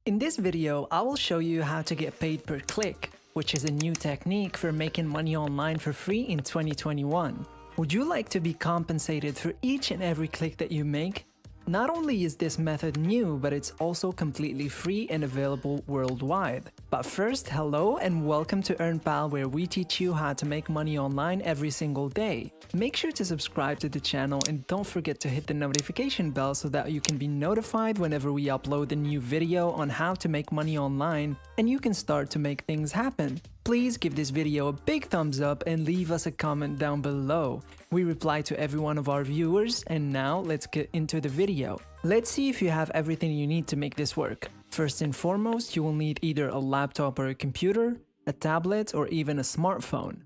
In this video, I will show you how to get paid per click, which is a new technique for making money online for free in 2021. Would you like to be compensated for each and every click that you make? Not only is this method new, but it's also completely free and available worldwide. But first, hello and welcome to EarnPal, where we teach you how to make money online every single day. Make sure to subscribe to the channel and don't forget to hit the notification bell so that you can be notified whenever we upload a new video on how to make money online and you can start to make things happen. Please give this video a big thumbs up and leave us a comment down below. We reply to every one of our viewers, and now let's get into the video. Let's see if you have everything you need to make this work. First and foremost, you will need either a laptop or a computer, a tablet, or even a smartphone.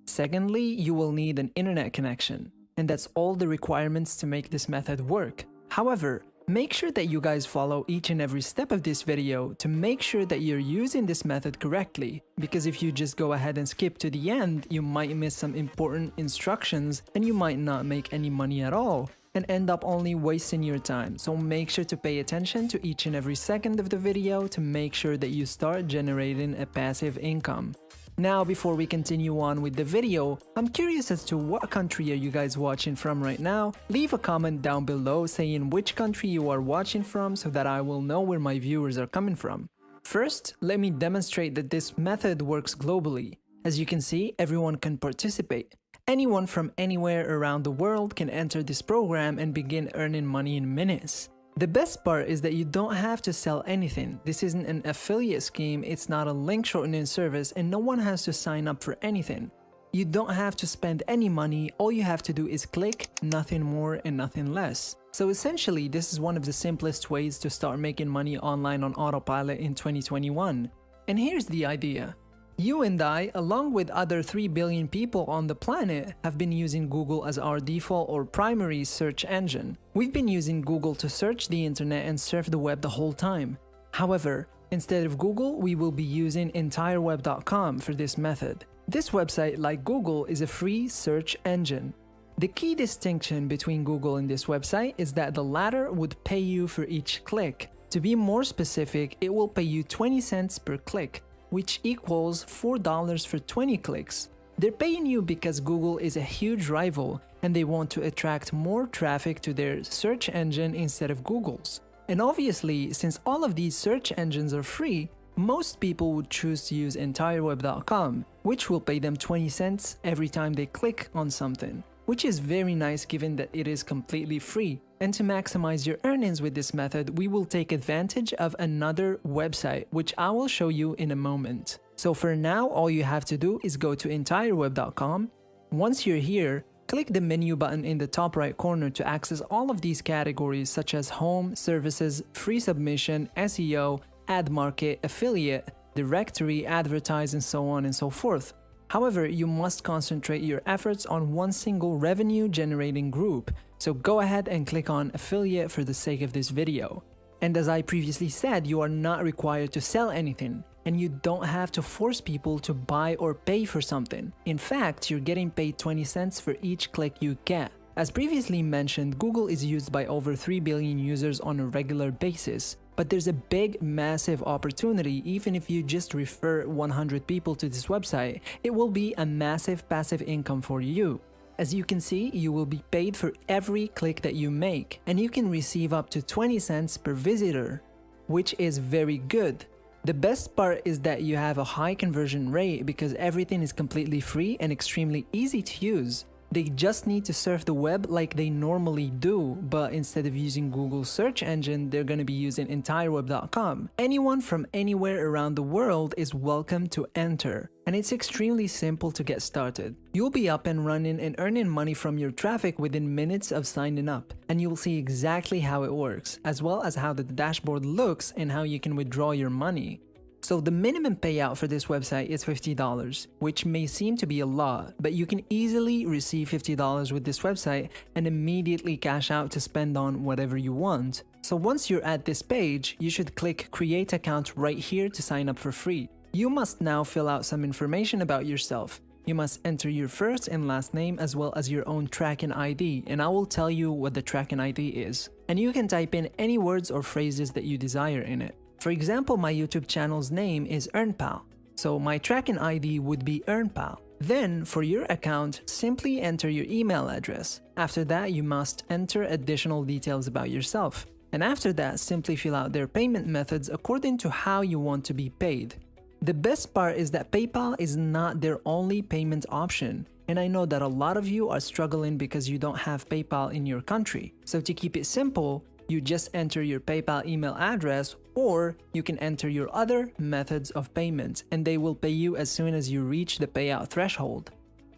Secondly, you will need an internet connection, and that's all the requirements to make this method work. However, make sure that you guys follow each and every step of this video to make sure that you're using this method correctly, because if you just go ahead and skip to the end, you might miss some important instructions and you might not make any money at all and end up only wasting your time. So make sure to pay attention to each and every second of the video to make sure that you start generating a passive income. Now, before we continue on with the video, I'm curious as to what country are you guys watching from right now? Leave a comment down below saying which country you are watching from so that I will know where my viewers are coming from. First, let me demonstrate that this method works globally. As you can see, everyone can participate. Anyone from anywhere around the world can enter this program and begin earning money in minutes. The best part is that you don't have to sell anything. This isn't an affiliate scheme, it's not a link shortening service, and no one has to sign up for anything. You don't have to spend any money, all you have to do is click, nothing more and nothing less. So essentially, this is one of the simplest ways to start making money online on autopilot in 2021. And here's the idea. You and I, along with other 3 billion people on the planet, have been using Google as our default or primary search engine. We've been using Google to search the internet and surf the web the whole time. However, instead of Google, we will be using entireweb.com for this method. This website, like Google, is a free search engine. The key distinction between Google and this website is that the latter would pay you for each click. To be more specific, it will pay you 20 cents per click, which equals $4 for 20 clicks. They're paying you because Google is a huge rival and they want to attract more traffic to their search engine instead of Google's. And obviously, since all of these search engines are free, most people would choose to use entireweb.com, which will pay them 20 cents every time they click on something, which is very nice given that it is completely free. And to maximize your earnings with this method, we will take advantage of another website, which I will show you in a moment. So for now, all you have to do is go to entireweb.com. Once you're here, click the menu button in the top right corner to access all of these categories such as home, services, free submission, SEO, ad market, affiliate, directory, advertise, and so on and so forth. However, you must concentrate your efforts on one single revenue generating group, so go ahead and click on affiliate for the sake of this video. And as I previously said, you are not required to sell anything, and you don't have to force people to buy or pay for something. In fact, you're getting paid 20 cents for each click you get. As previously mentioned, Google is used by over 3 billion users on a regular basis. But there's a big, massive opportunity. Even if you just refer 100 people to this website, it will be a massive passive income for you. As you can see, you will be paid for every click that you make, and you can receive up to 20 cents per visitor, which is very good. The best part is that you have a high conversion rate because everything is completely free and extremely easy to use. They just need to surf the web like they normally do, but instead of using Google's search engine, they're going to be using entireweb.com. Anyone from anywhere around the world is welcome to enter, and it's extremely simple to get started. You'll be up and running and earning money from your traffic within minutes of signing up, and you'll see exactly how it works, as well as how the dashboard looks and how you can withdraw your money. So the minimum payout for this website is $50, which may seem to be a lot, but you can easily receive $50 with this website and immediately cash out to spend on whatever you want. So once you're at this page, you should click Create Account right here to sign up for free. You must now fill out some information about yourself. You must enter your first and last name as well as your own tracking ID, and I will tell you what the tracking ID is. And you can type in any words or phrases that you desire in it. For example, my YouTube channel's name is EarnPal, so my tracking ID would be EarnPal. Then, for your account, simply enter your email address. After that, you must enter additional details about yourself. And after that, simply fill out their payment methods according to how you want to be paid. The best part is that PayPal is not their only payment option. And I know that a lot of you are struggling because you don't have PayPal in your country. So to keep it simple, you just enter your PayPal email address, or you can enter your other methods of payment and they will pay you as soon as you reach the payout threshold.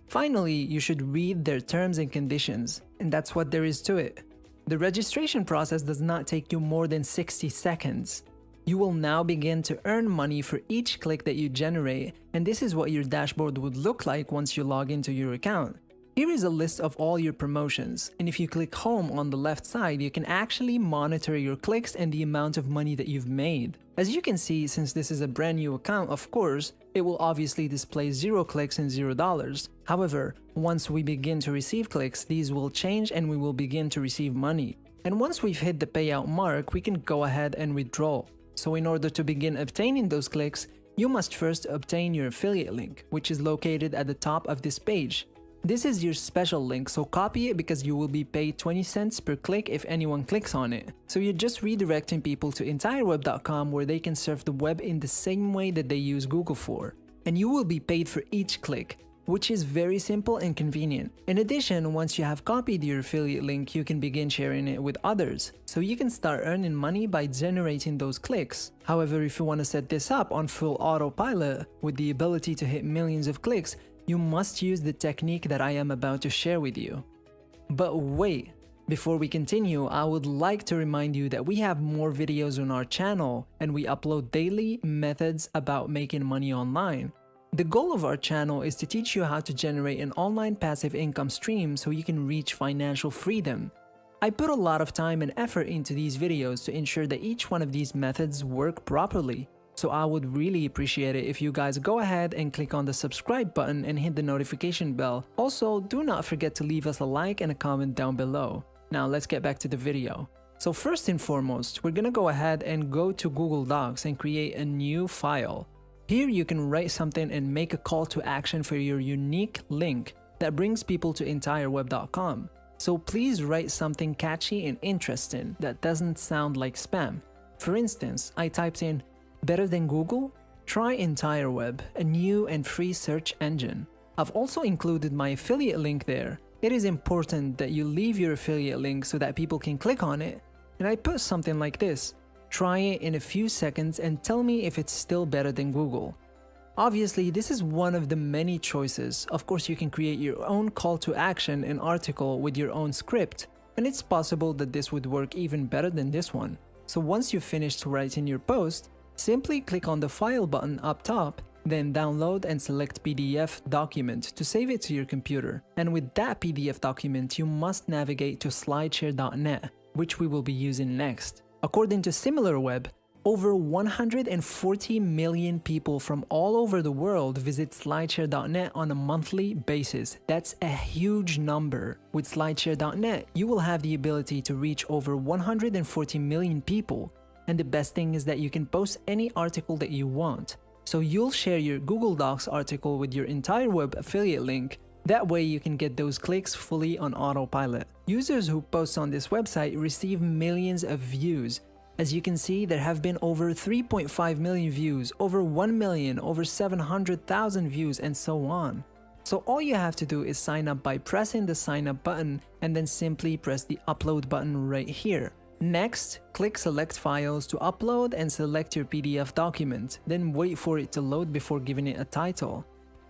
Finally, you should read their terms and conditions, and that's what there is to it. The registration process does not take you more than 60 seconds. You will now begin to earn money for each click that you generate, and this is what your dashboard would look like once you log into your account. Here is a list of all your promotions, and if you click home on the left side, you can actually monitor your clicks and the amount of money that you've made. As you can see, since this is a brand new account, of course, it will obviously display 0 clicks and $0. However, once we begin to receive clicks, these will change and we will begin to receive money. And once we've hit the payout mark, we can go ahead and withdraw. So in order to begin obtaining those clicks, you must first obtain your affiliate link, which is located at the top of this page. This is your special link, so copy it because you will be paid 20 cents per click if anyone clicks on it. So you're just redirecting people to entireweb.com where they can surf the web in the same way that they use Google for. And you will be paid for each click, which is very simple and convenient. In addition, once you have copied your affiliate link, you can begin sharing it with others. So you can start earning money by generating those clicks. However, if you want to set this up on full autopilot with the ability to hit millions of clicks, you must use the technique that I am about to share with you. But wait, before we continue, I would like to remind you that we have more videos on our channel and we upload daily methods about making money online. The goal of our channel is to teach you how to generate an online passive income stream so you can reach financial freedom. I put a lot of time and effort into these videos to ensure that each one of these methods work properly. So I would really appreciate it if you guys go ahead and click on the subscribe button and hit the notification bell. Also, do not forget to leave us a like and a comment down below. Now let's get back to the video. So first and foremost, we're gonna go ahead and go to Google Docs and create a new file. Here you can write something and make a call to action for your unique link that brings people to entireweb.com. So please write something catchy and interesting that doesn't sound like spam. For instance, I typed in, "Better than Google? Try EntireWeb, a new and free search engine." I've also included my affiliate link there. It is important that you leave your affiliate link so that people can click on it. And I put something like this. Try it in a few seconds and tell me if it's still better than Google. Obviously, this is one of the many choices. Of course, you can create your own call to action and article with your own script, and it's possible that this would work even better than this one. So once you've finished writing your post, simply click on the file button up top, then download and select PDF document to save it to your computer. And with that PDF document, you must navigate to slideshare.net, which we will be using next. According to SimilarWeb, over 140 million people from all over the world visit slideshare.net on a monthly basis. That's a huge number. With slideshare.net, you will have the ability to reach over 140 million people. And the best thing is that you can post any article that you want. So you'll share your Google Docs article with your EntireWeb affiliate link. That way you can get those clicks fully on autopilot. Users who post on this website receive millions of views. As you can see, there have been over 3.5 million views, over 1 million, over 700,000 views, and so on. So all you have to do is sign up by pressing the sign up button and then simply press the upload button right here. Next, click select files to upload and select your PDF document, then wait for it to load before giving it a title.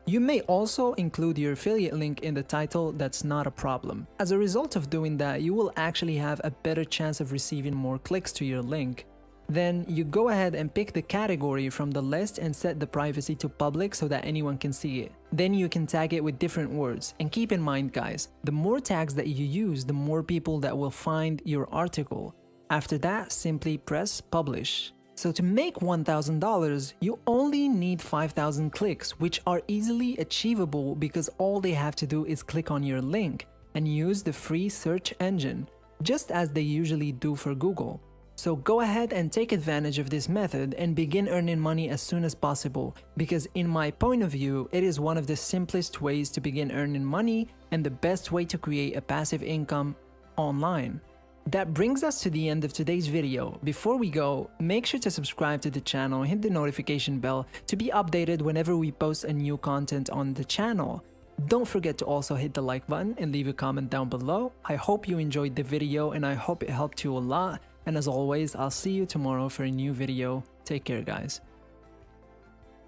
You may also include your affiliate link in the title, that's not a problem. As a result of doing that, you will actually have a better chance of receiving more clicks to your link. Then you go ahead and pick the category from the list and set the privacy to public so that anyone can see it. Then you can tag it with different words. And keep in mind guys, the more tags that you use, the more people that will find your article. After that, simply press publish. So to make $1,000, you only need 5,000 clicks, which are easily achievable because all they have to do is click on your link and use the free search engine, just as they usually do for Google. So go ahead and take advantage of this method and begin earning money as soon as possible, because in my point of view, it is one of the simplest ways to begin earning money and the best way to create a passive income online. That brings us to the end of today's video. Before we go, make sure to subscribe to the channel and hit the notification bell to be updated whenever we post a new content on the channel. Don't forget to also hit the like button and leave a comment down below. I hope you enjoyed the video and I hope it helped you a lot. And as always, I'll see you tomorrow for a new video. Take care, guys.